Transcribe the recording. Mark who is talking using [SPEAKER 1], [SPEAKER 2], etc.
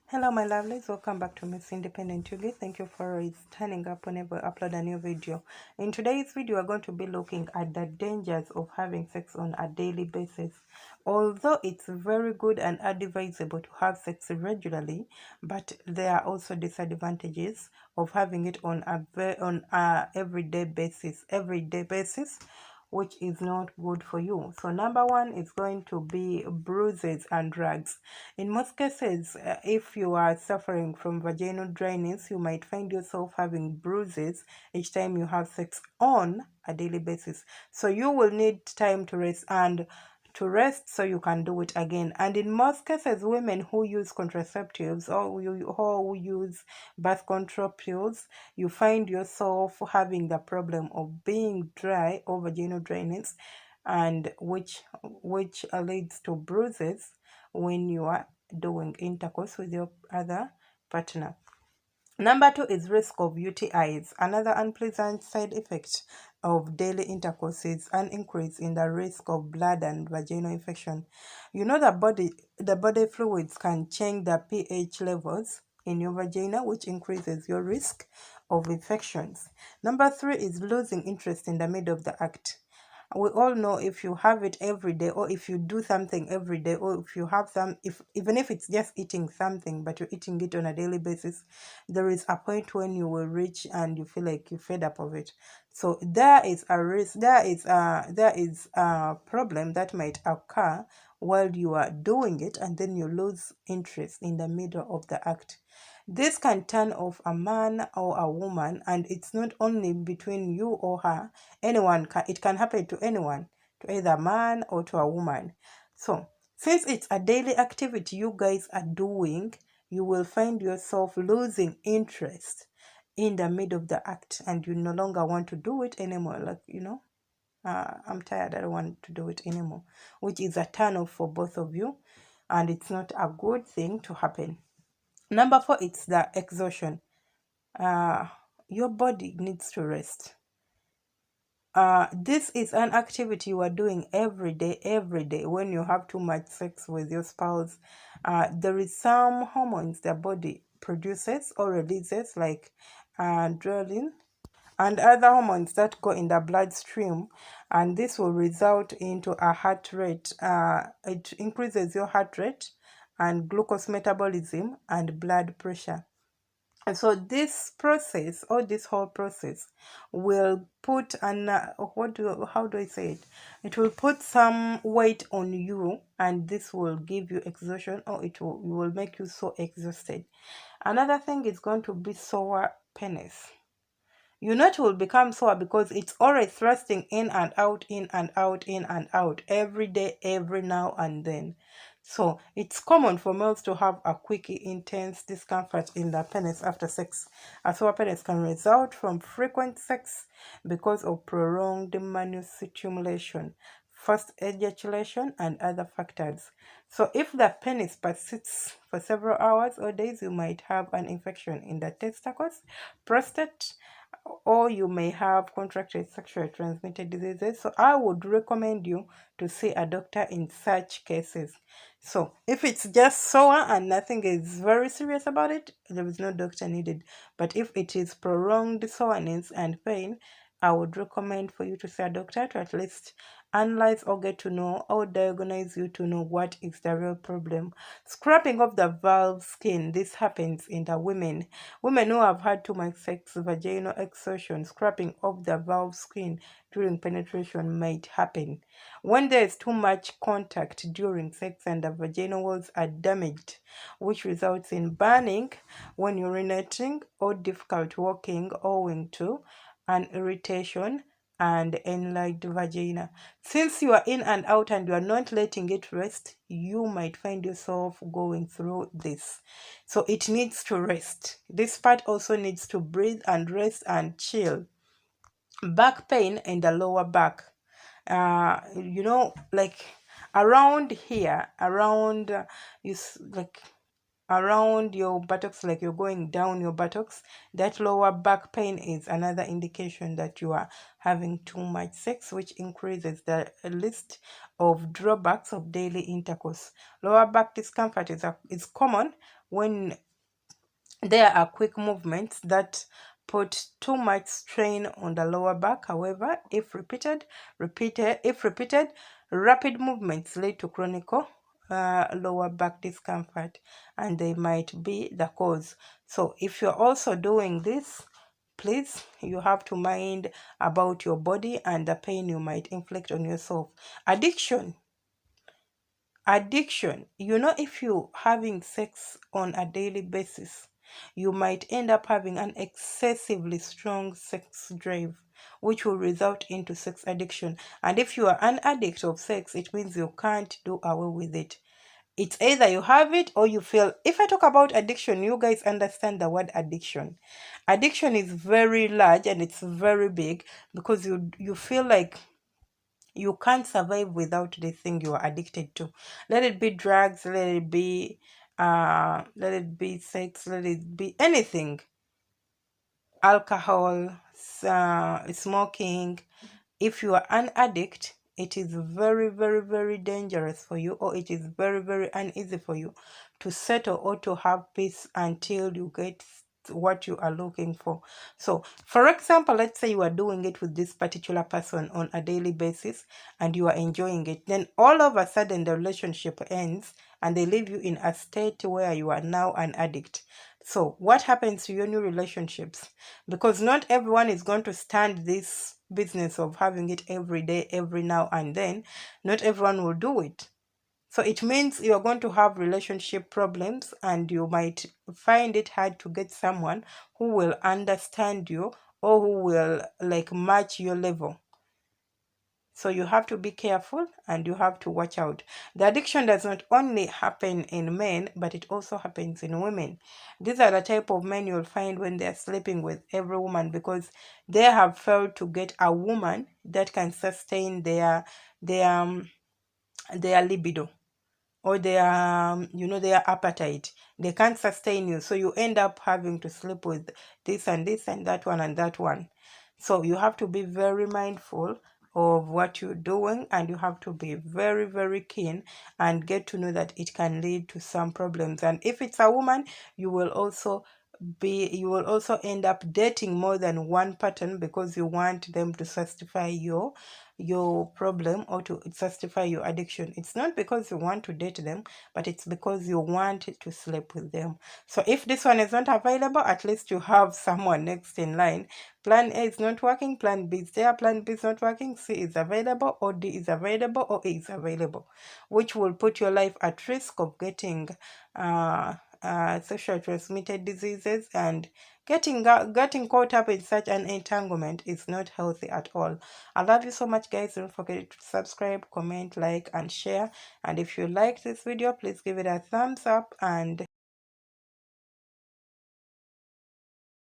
[SPEAKER 1] Hello my lovelies, welcome back to Miss Independent Yugi. Thank you for turning up whenever I upload a new video. In today's video, we're going to be looking at the dangers of having sex on a daily basis. Although it's very good and advisable to have sex regularly, but there are also disadvantages of having it on a everyday basis, which is not good for you. So number one is going to be bruises and drugs. In most cases, if you are suffering from vaginal dryness, you might find yourself having bruises each time you have sex on a daily basis. So you will need time to rest so you can do it again. And in most cases, women who use contraceptives or who use birth control pills, you find yourself having the problem of being dry or vaginal dryness, and which leads to bruises when you are doing intercourse with your other partner. Number two is risk of UTIs. Another unpleasant side effect of daily intercourse is an increase in the risk of blood and vaginal infection. You know the body fluids can change the pH levels in your vagina, which increases your risk of infections. Number three is losing interest in the middle of the act. We all know if you have it every day, or if you do something every day, or if you have if even if it's just eating something but you're eating it on a daily basis, there is a point when you will reach and you feel like you're fed up of it. So there is a risk, there is a problem that might occur while you are doing it, and then you lose interest in the middle of the act. This can turn off a man or a woman, and it's not only between you or her. It can happen to anyone, to either a man or to a woman. So since it's a daily activity you guys are doing, you will find yourself losing interest in the middle of the act, and you no longer want to do it anymore. I'm tired, I don't want to do it anymore, which is a turn off for both of you, and it's not a good thing to happen. Number four, it's the exhaustion. Uh, your body needs to rest. This is an activity you are doing every day. When you have too much sex with your spouse, there is some hormones the body produces or releases, like adrenaline and other hormones that go in the bloodstream, and this will result into a heart rate. It increases your heart rate and glucose metabolism and blood pressure. And so this process, or this whole process, will put how do I say it? It will put some weight on you, and this will give you exhaustion, or it will make you so exhausted. Another thing is going to be sore penis. Your nut will become sore because it's always thrusting in and out, in and out, in and out every day, every now and then. So it's common for males to have a quick, intense discomfort in the penis after sex. A sore penis can result from frequent sex because of prolonged manual stimulation, fast ejaculation, and other factors. So if the penis persists for several hours or days, you might have an infection in the testicles, prostate, or you may have contracted sexually transmitted diseases. So I would recommend you to see a doctor in such cases. So if it's just sore and nothing is very serious about it, there is no doctor needed. But if it is prolonged soreness and pain, I would recommend for you to see a doctor to at least analyze or get to know or diagnose you to know what is the real problem. Scraping of the valve skin. This happens in the women. Women who have had too much sex, vaginal exhaustion, scraping of the valve skin during penetration might happen. When there is too much contact during sex and the vaginal walls are damaged, which results in burning when urinating or difficult walking owing to an irritation and enlarged vagina. Since you are in and out and you are not letting it rest, you might find yourself going through this. So it needs to rest. This part also needs to breathe and rest and chill. Back pain in the lower back. Like around here, around like around your buttocks, like you're going down your buttocks, that lower back pain is another indication that you are having too much sex, which increases the list of drawbacks of daily intercourse. Lower back discomfort is common when there are quick movements that put too much strain on the lower back. However, if repeated, rapid movements lead to chronic lower back discomfort, and they might be the cause. So if you're also doing this, please, you have to mind about your body and the pain you might inflict on yourself. Addiction, if you're having sex on a daily basis, you might end up having an excessively strong sex drive, which will result into sex addiction. And if you are an addict of sex, it means you can't do away with it. It's either you have it or you feel. If I talk about addiction, you guys understand the word addiction. Addiction is very large and it's very big, because you feel like you can't survive without the thing you are addicted to. Let it be drugs, let it be sex, let it be anything. Alcohol, smoking. If you are an addict, it is very, very, very dangerous for you, or it is very, very uneasy for you to settle or to have peace until you get what you are looking for. So, for example, let's say you are doing it with this particular person on a daily basis and you are enjoying it. Then all of a sudden the relationship ends and they leave you in a state where you are now an addict. So what happens to your new relationships? Because not everyone is going to stand this business of having it every day, every now and then. Not everyone will do it. So it means you're going to have relationship problems, and you might find it hard to get someone who will understand you or who will match your level. So you have to be careful and you have to watch out. The addiction does not only happen in men, but it also happens in women. These are the type of men you'll find when they're sleeping with every woman, because they have failed to get a woman that can sustain their libido, or their appetite. They can't sustain you, so you end up having to sleep with this and this and that one and that one. So you have to be very mindful of what you're doing, and you have to be very, very keen and get to know that it can lead to some problems. And if it's a woman, you will also end up dating more than one pattern, because you want them to satisfy your problem or to satisfy your addiction. It's not because you want to date them, but it's because you want to sleep with them. So if this one is not available, at least you have someone next in line. Plan A is not working, plan B is there, plan B is not working, C is available, or D is available, or A is available, which will put your life at risk of getting sexually transmitted diseases, and getting caught up in such an entanglement is not healthy at all. I love you so much, guys. Don't forget to subscribe, comment, like, and share. And if you like this video, please give it a thumbs up, and